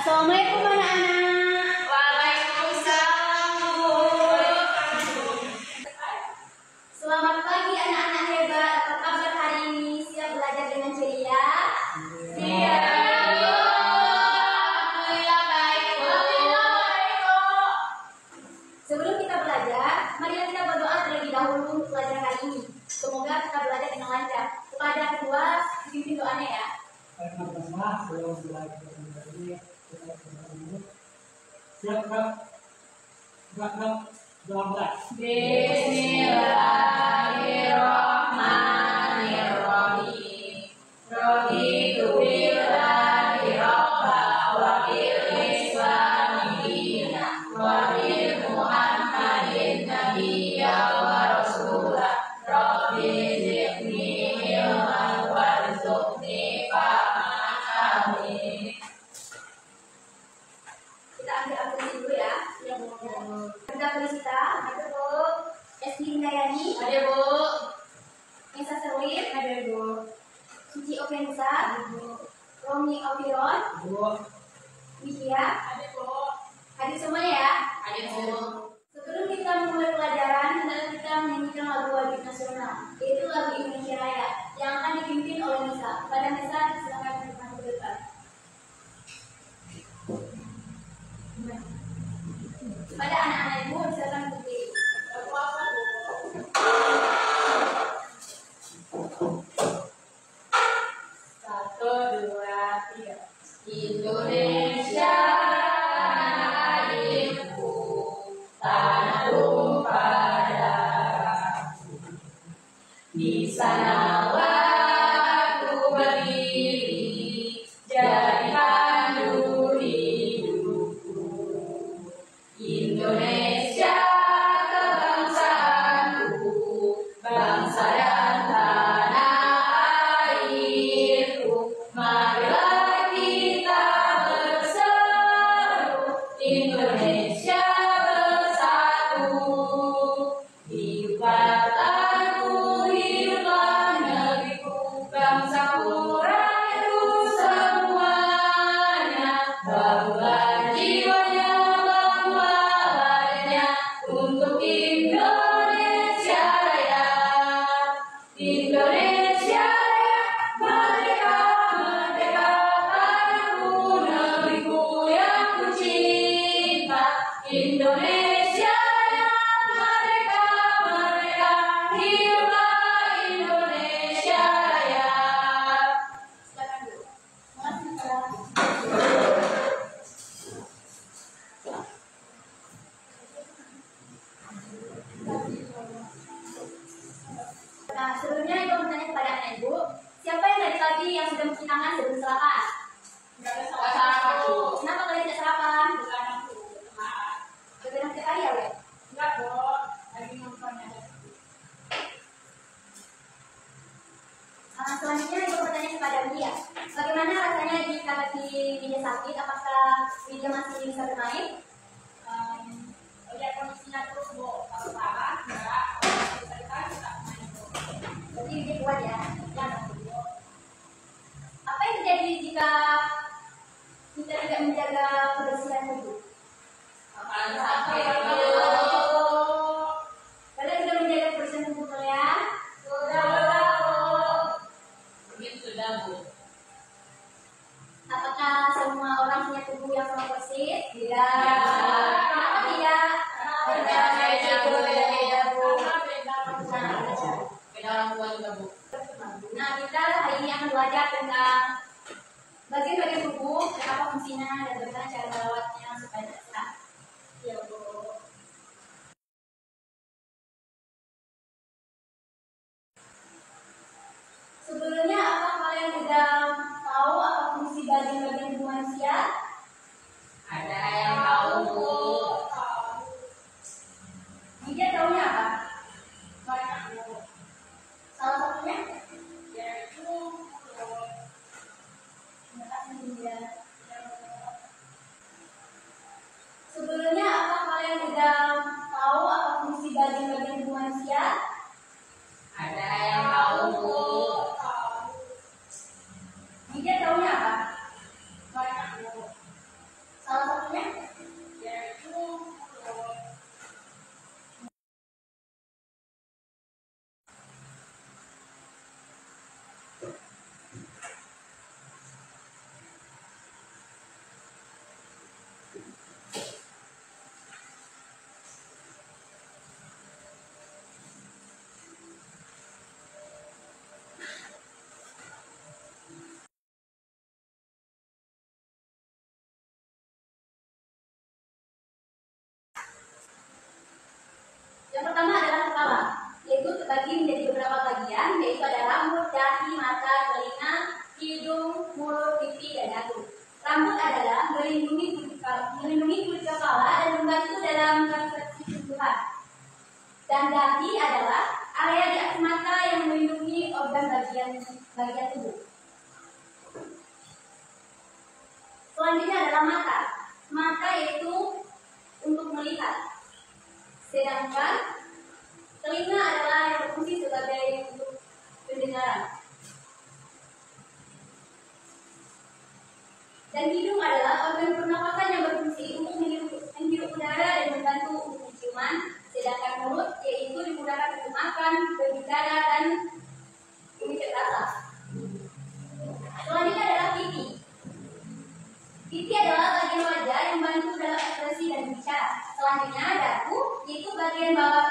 Assalamualaikum anak-anak. Waalaikumsalam, Bu. Selamat pagi anak-anak hebat. Apa kabar hari ini? Siap belajar dengan ceria? Siap, Bu. Alhamdulillah baik, Bu. Sebelum kita belajar, marilah kita berdoa terlebih dahulu untuk pelajaran hari ini. Semoga kita belajar dengan lancar. Kepada kedua, dipimpin doanya ya. Siap, Kak? Bismillahirrahmanirrahim. Raditu billahi rabba wa bil islami dinan wa bi Muhammadin nabiyya wa rasula. Rabbi zidni ilman warzuqni fahman. Amin. Kita ambil aplikasi dulu ya. Kita Felicita, ada Bu. Esti Hindayani, Ada, Bu. Nisa Serwin, ada Bu. Suci Ovensa, ada Bu. Romi Oviron, Wikia, Ada, Bu. hadir semuanya ya. Ada, Bu. Sebelum kita memulai pelajaran, hendaklah kita menyanyikan lagu wajib nasional, yaitu lagu Indonesia Raya, yang akan dipimpin oleh Nisa. Pada Nisa, silakan maju ke depan. Pada anak-anak ibu, silakan berdiri. Satu, dua, tiga. Indonesia airku, tanah tumpah darahku. Di sanalah aku berdiri, jadi pandu hidupku. Indonesia kebangsaanku, bangsa dan tanah airku. Marilah kita berseru, Indonesia bersatu. Hiduplah tanahku, hiduplah negeriku, bangsaku, rakyatku semuanya. Bangunlah jiwanya, bangunlah badannya, untuk Indonesia Raya. Indonesia Raya, merdeka, merdeka, tanahku, negeriku yang ku cinta. Indonesia Raya, merdeka, merdeka, hiduplah Indonesia Raya. Silakan dulu. Makasih. Nah, sebelumnya ibu bertanya kepada anak ibu, siapa yang dari pagi yang sudah mencuci tangan sebelum sarapan? Enggak ada salah, Bu. Kenapa kalian tidak sarapan? Bukan aku, teman. Berbeda sekali ya, Bu? Enggak, Bu. Lagi nonton ya. Selanjutnya ibu bertanya kepada Widya, bagaimana rasanya jika kaki Widya sakit? Apakah Widya masih bisa bermain? Lihat kondisinya terus, Bu. Kalau parah, enggak. Kalau bisa ditahan, enggak main, Bu. Berarti Widya kuat ya? Ya, Bu. Apa yang terjadi jika kita tidak menjaga kebersihan tubuh? Apaan sakit, Bu? Kalian sudah menjaga kebersihan tubuh kalian? Sudah, Bu. Mungkin sudah, Bu. Apakah semua orang punya tubuh yang sama persis? Tidak. Ya. Kenapa tidak? Beda-beda, Bu. Beda-beda, Bu. Karena beda orang tua. Beda orang tua juga, Bu. Nah, kita hari ini akan belajar tentang bagian-bagian tubuh, dan apa fungsinya, dan bagaimana cara merawatnya supaya tidak sehat. Iya, Bu. Sebelumnya, apa kalian sudah tahu apa fungsi bagian-bagian tubuh manusia? Ada yang tahu, Bu. Dia tahunya apa? Banyak, Bu. Salah satunya? Yaitu, Terima kasih, Dinda. Sebelumnya, apa kalian sudah tahu apa fungsi bagian-bagian tubuh manusia? ada yang tahu, Bu. Dia taunya apa? Banyak, Bu. bagian tubuh. Selanjutnya adalah mata. Mata itu untuk melihat. Sedangkan telinga adalah yang berfungsi sebagai untuk pendengaran. Dan hidung adalah organ pernapasan yang berfungsi untuk menghirup udara dan membantu untuk penciuman. Sedangkan mulut yaitu digunakan untuk makan, berbicara, dan mengicip rasa. Selanjutnya adalah pipi. Pipi adalah bagian wajah yang membantu dalam ekspresi dan bicara. Selanjutnya dagu, yaitu bagian bawah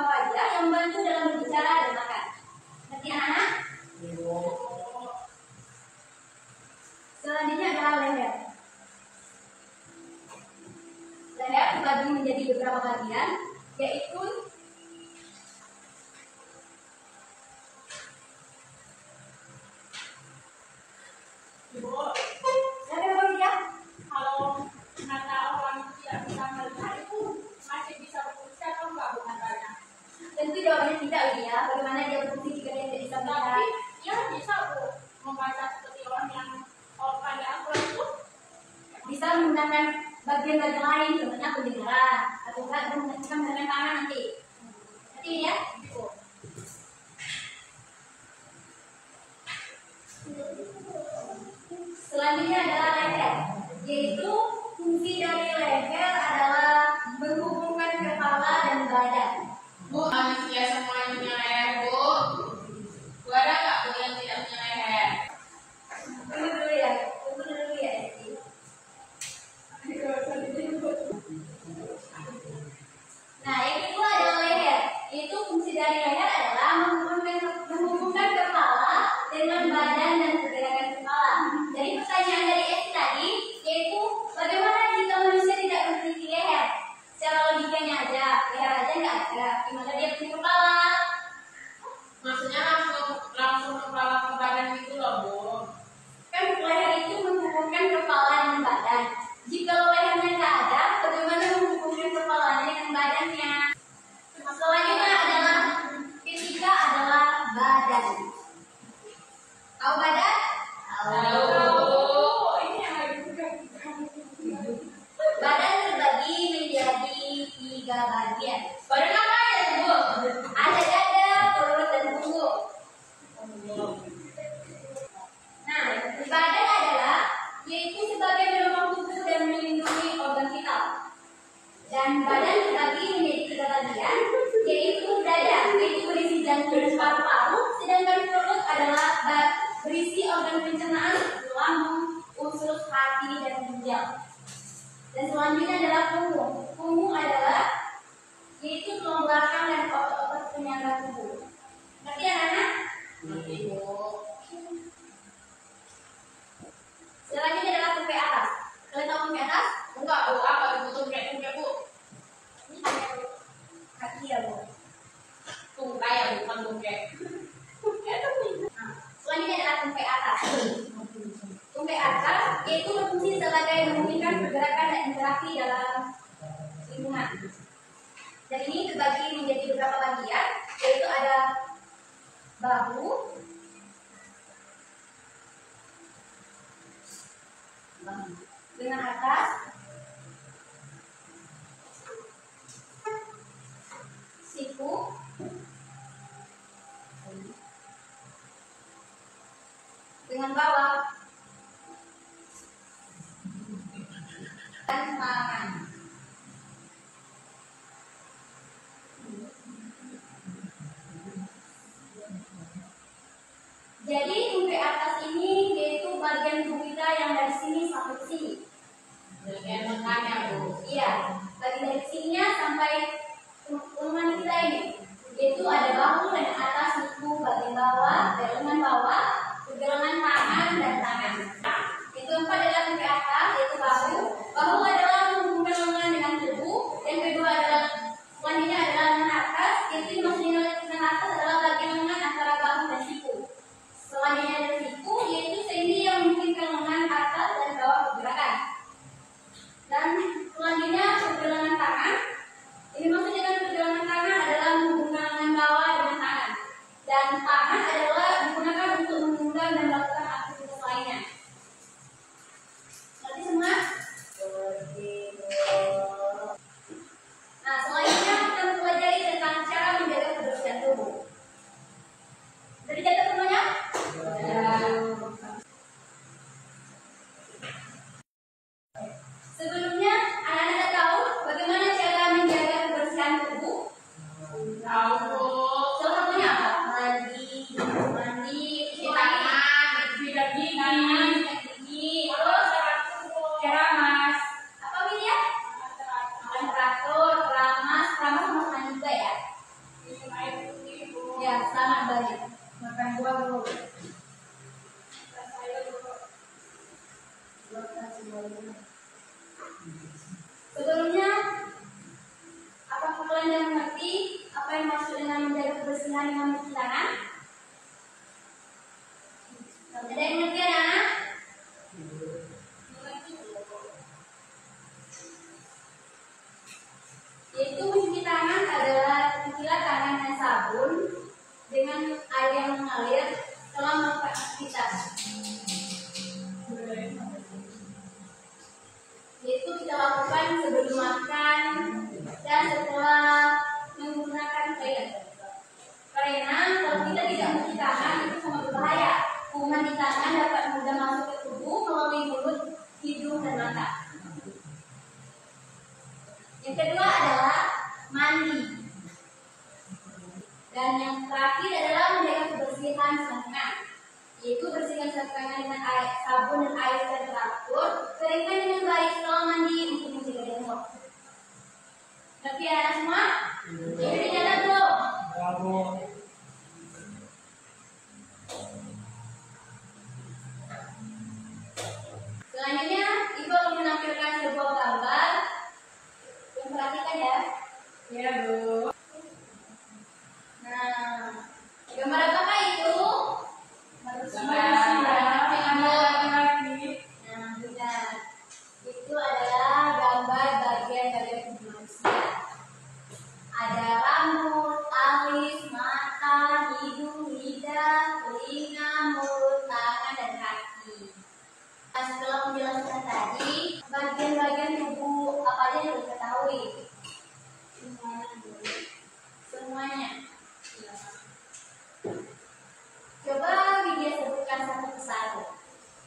wajah yang membantu dalam berbicara dan makan. Ngerti anak-anak? Selanjutnya adalah leher. Leher dibagi menjadi beberapa bagian, yaitu Ibu, leher wajah. kalau mata orang tidak bisa melihat itu masih bisa berfungsi atau enggak bu matanya? Tentu jawabannya tidak ya. Bagaimana dia berfungsi jika dia tidak bisa Tapi melihat? ya bisa bu membaca seperti orang yang pada Al-Quran itu. Bisa menggunakan bagian-bagian lain, contohnya pendengaran, atau enggak bisa menggunakan tangan nanti. Nanti ya. Selanjutnya adalah leher, yaitu fungsi dari leher adalah menghubungkan kepala dan badan. Bu, manusia semuanya punya leher bu. Bu ada nggak bu yang tidak punya leher? Tunggu dulu ya, Esti. Nah, yang kedua adalah leher, yaitu fungsi dari leher adalah menghubungkan kepala dengan badan dan pergerakan kepala. Jadi pertanyaan dari Esti tadi, yaitu bagaimana jika manusia tidak memiliki leher? Secara logikanya aja, leher aja nggak ada, gimana dia punya kepala? Maksudnya langsung kepala ke badan gitu loh bu. Kan leher itu menghubungkan kepala dengan badan. Jika lehernya nggak ada, bagaimana menghubungkan kepalanya dengan badannya? Selanjutnya adalah ketiga adalah badan. Tahu badan? Ini yang lagi buka. Badan terbagi menjadi 3 bagian. Badan apa ya bu? Ada dada, perut, dan punggung. Nah, badan adalah yaitu sebagai penopang tubuh dan melindungi organ vital. Dan badan terbagi menjadi 3 bagian, yaitu dada, yaitu berisi jantung dan paru-paru, sedangkan perut adalah berisi organ pencernaan seperti lambung, usus, hati, dan ginjal. Dan selanjutnya adalah punggung. Punggung adalah yaitu tulang belakang dan otot-otot penyangga tubuh. Ngerti anak-anak? Nanti bu. Selanjutnya adalah tumpe atas. Kalian tahu tumpe atas? Enggak bu, apa ibu tumplek bu? Ini kaki ya bu. Tungkai ya bukan tumplek. Nah, selanjutnya adalah tumpe atas. Tumpe atas yaitu berfungsi sebagai memungkinkan pergerakan dan interaksi dalam lingkungan. Dan ini terbagi menjadi beberapa bagian, yaitu ada bahu, dengan atas, siku, dengan bawah, dan tangan. Jadi tumpe atas ini yaitu bagian tubuh kita yang dari sini sampai ke sini. Bagian tengahnya bu. Iya, bagian dari sininya sampai lengan kita ini. Yaitu ada bahu dan atas, siku, bagian bawah, dan lengan bawah, pergelangan tangan dan tangan. Itu empat adalah tumpe atas, yaitu bahu. Bahu adalah menghubungkan lengan dengan tubuh. Yang kedua adalah selanjutnya adalah lengan atas, yaitu maksudnya lengan atas adalah bagian lengan antara bahu dan siku. Selanjutnya ada siku, yaitu sendi yang memungkinkan lengan atas dan bawah bergerakan. Dan selanjutnya pergelangan tangan. Ini maksudnya dengan pergelangan tangan adalah menghubungkan lengan bawah dengan tangan. Dan tangan adalah Ada yang ngerti anak? Yaitu mencuci tangan adalah cucilah tangan dengan sabun dengan air yang mengalir setelah melakukan aktivitas. Yaitu kita lakukan sebelum makan dan setelah menggunakan toilet. Karena kalau kita tidak mencuci tangan itu sangat berbahaya. Kuman di tangan dapat mudah masuk ke tubuh melalui mulut, hidung, dan mata. Yang kedua adalah mandi. Dan yang terakhir adalah menjaga kebersihan selangkangan, yaitu bersihkan selangkangan dengan air, sabun dan air yang teratur, keringkan dengan baik setelah mandi untuk mencegah jamur. Tapi anak semua, jadi dicatat belum? Bravo. Selanjutnya, Ibu akan menampilkan sebuah gambar. Yang perhatikan ya. Ya, Bu. Nah, gambar apakah itu? Gambar laki-laki. Nah, benar. Itu adalah gambar bagian-bagian tubuh manusia. Ada rambut, alis, mata, hidung, lidah, telinga, mulut, tangan, dan kaki. Nah, setelah menjelaskan tadi, bagian-bagian tubuh apa aja yang harus diketahui? Semuanya. Coba Widya sebutkan satu persatu.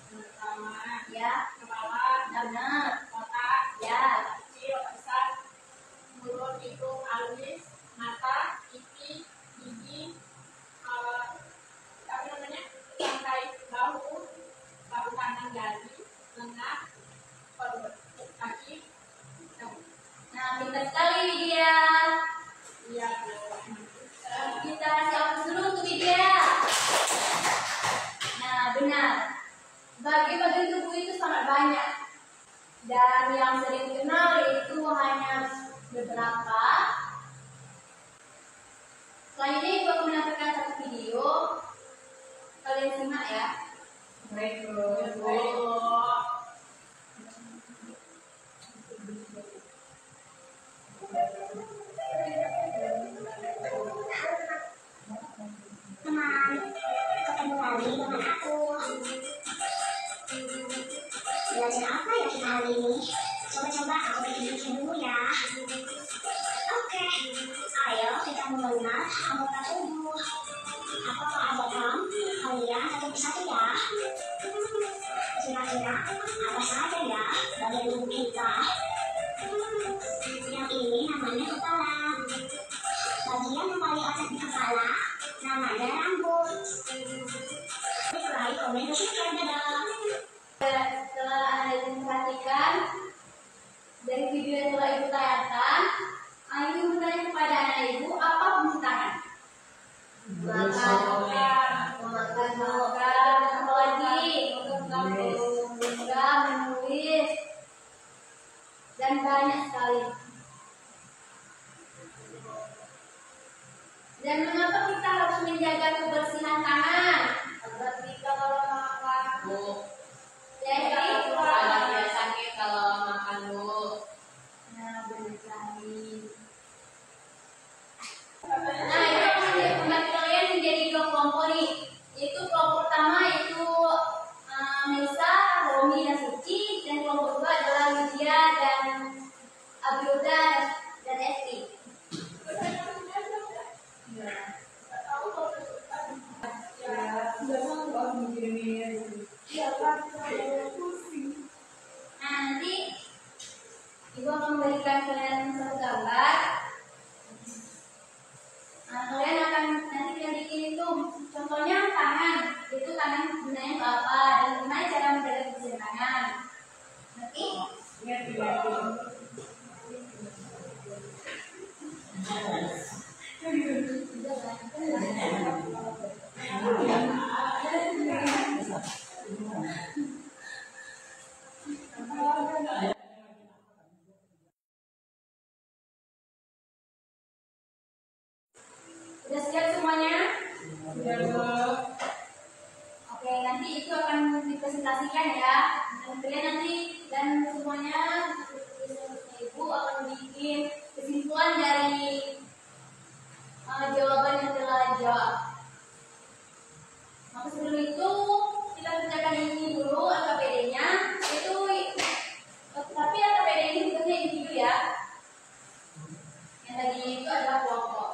Pertama, Ya, kepala, benar. otak, Ya, kecil, besar, mulut, hidung, alis, mata, pipi, gigi, apa namanya, tangkai bahu, bahu kanan jari, lengan, perut, kaki. nah pintar sekali Widya. Iya, Kita kasih aplaus dulu untuk Widya. Nah, benar. Bagian-bagian tubuh itu sangat banyak. Dan yang sering dikenal itu hanya beberapa. Selanjutnya Ibu akan menampilkan satu video. Kalian simak ya. baik. Teman, ketemu lagi dengan aku. Belajar apa ya kita hari ini? Coba-coba aku bikin dulu ya. Oke, ayo kita mengenal anggota tubuh. Apa ada kalian satu persatu ya? Kira-kira apa saja ya bagian tubuh kita? Yang ini namanya kepala. Bagian yang paling atas di kepala namanya rambut. Like, komen, dan subscribe, dadah. Setelah Anda memperhatikan dari video yang telah Ibu tayangkan, Ibu bertanya kepada anak Ibu, apa fungsi tangan? Makan, apa lagi? Juga menulis, dan banyak sekali. Dan mengapa kita harus menjaga kebersihan tangan? Agar kita kalau makan, jadi Kalau sakit kalau makan Bu. nah benar sekali. Nah, itu akan membuat kalian menjadi dua kelompok nih. Itu kelompok pertama itu Melisa, Romi, dan Suci, dan kelompok kedua adalah Widya dan Abioda dan Esti. Nah, nanti Ibu akan memberikan kalian satu gambar. Nah, kalian akan nanti kalian bikin itu contohnya tangan. Itu tangan gunanya untuk apa dan gimana cara menjaga kebersihan tangan. Nanti presentasikan ya. Dan kalian nanti dan semuanya ibu akan bikin kesimpulan dari jawaban yang telah dijawab. Maka sebelum itu kita kerjakan ini dulu LKPD-nya. Tapi LKPD ini bentuknya individu ya. Yang tadinya itu adalah kelompok.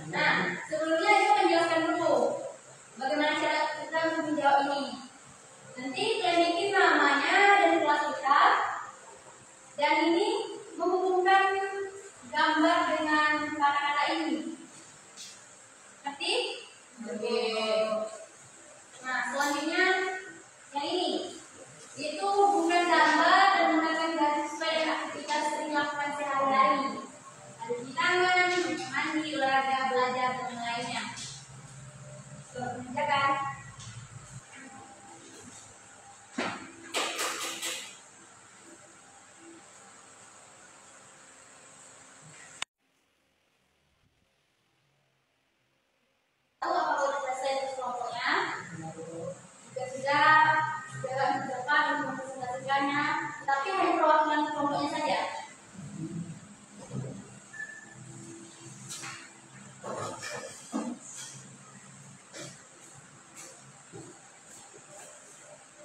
Nah, sebelumnya kita menjelaskan dulu bagaimana cara kita untuk menjawab ini. Nanti kalian bikin namanya dan kelas kita, dan ini menghubungkan gambar dengan kata-kata ini. Ngerti? Oke. Nah, selanjutnya yang ini, itu hubungan gambar dan menggunakan garis sesuai dengan aktivitas sering lakukan sehari-hari. Ada cuci tangan, mandi, olahraga, belajar, dan lainnya. Selamat mengerjakan. Tahu apa udah selesai untuk kelompoknya? Jika sudah, segera mengerjakan untuk mempresentasikannya. Tapi hanya perwakilan kelompoknya saja.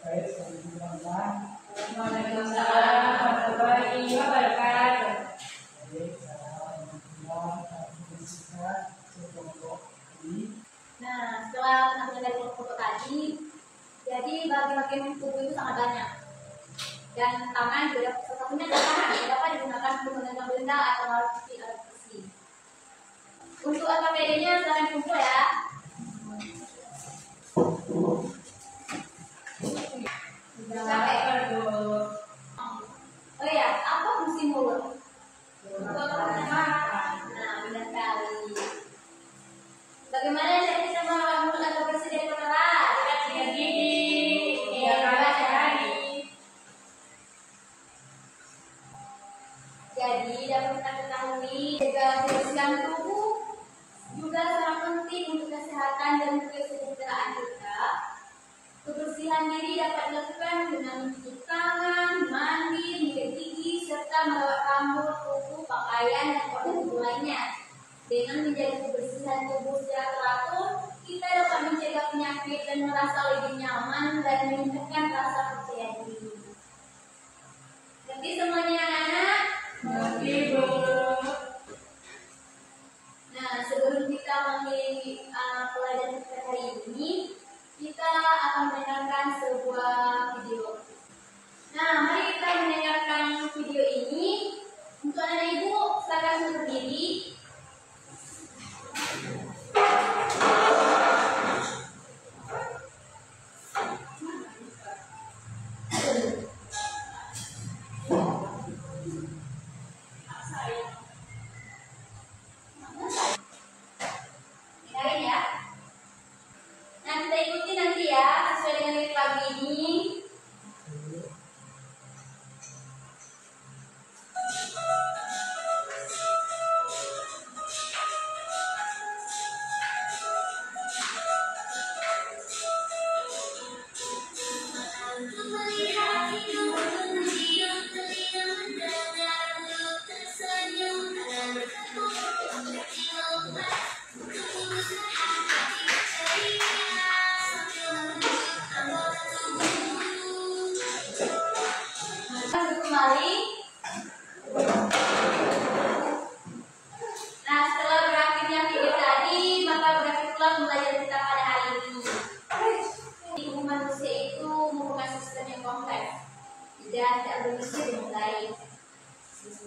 Baik, selamat. Waalaikumsalam warahmatullahi wabarakatuh. Baik, Nah, setelah penampilan dari kelompok tadi, jadi bagian-bagian tubuh itu sangat banyak. Dan tangan juga salah satunya adalah tangan yang dapat digunakan untuk memegang benda atau alat besi. Untuk LKPD-nya silahkan kumpul ya. Capek. Oh iya, apa fungsi mulut? Untuk makan. Nah, benar sekali. Bagaimana cara kita mengolah mulut agar bersih dari kotoran? Dengan sikat gigi 3 kali sehari. Jadi dapat kita ketahui jaga kebersihan tubuh juga sangat penting untuk kesehatan dan kesejahteraan kita. Kebersihan diri dapat dilakukan dengan mencuci tangan, mandi, menyikat gigi, serta merawat rambut, kuku, pakaian, dan organ tubuh lainnya. Dengan menjaga kebersihan tubuh secara teratur, kita dapat mencegah penyakit dan merasa lebih nyaman dan meningkatkan rasa percaya diri. Jadi semuanya anak-anak? Ngerti, Bu. Nah, sebelum kita memilih pelajaran kita hari ini, kita akan mendengarkan sebuah video. Nah, mari kita mendengarkan video ini. Untuk anak ibu, silakan berdiri. Dengarin ya. Nah, kita ikuti nanti ya, sesuai dengan lirik lagu ini. Kembali. Nah, setelah berakhirnya video tadi, maka berakhir pula pembelajaran kita pada hari ini. Tubuh manusia itu merupakan sistem yang kompleks dan tidak berfungsi dengan baik.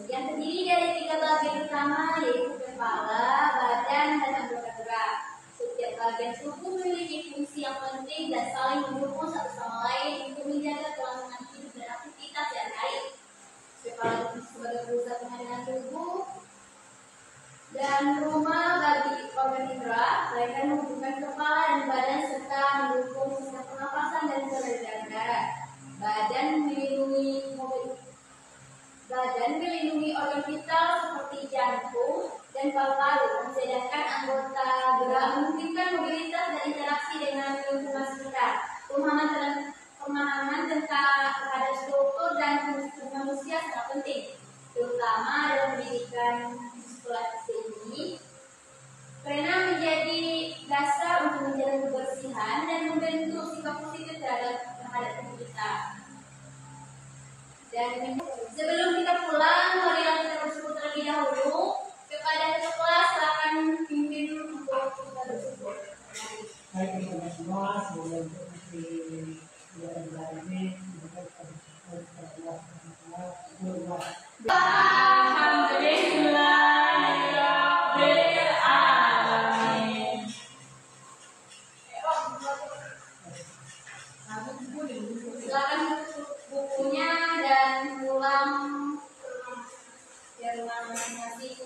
Yang terdiri dari 3 bagian utama, yaitu kepala, badan, dan anggota gerak. Setiap bagian tubuh memiliki fungsi yang penting dan saling mendukung satu sama lain untuk menjaga kelangsungan hidup dan aktivitas sehari-hari. Kepala berfungsi sebagai pusat pengendalian tubuh dan rumah bagi organ indera, mereka menghubungkan kepala dan badan serta mendukung sistem pernapasan dan peredaran darah. Badan terhadap tubuh kita. Dan sebelum kita pulang, marilah kita bersyukur terlebih dahulu kepada ketua kelas. Silakan pimpin untuk kita bersyukur. Baik kepada semua, semoga di bulan ini kita bersyukur kepada Allah. Silakan bukunya dan pulang ke rumah masing-masing.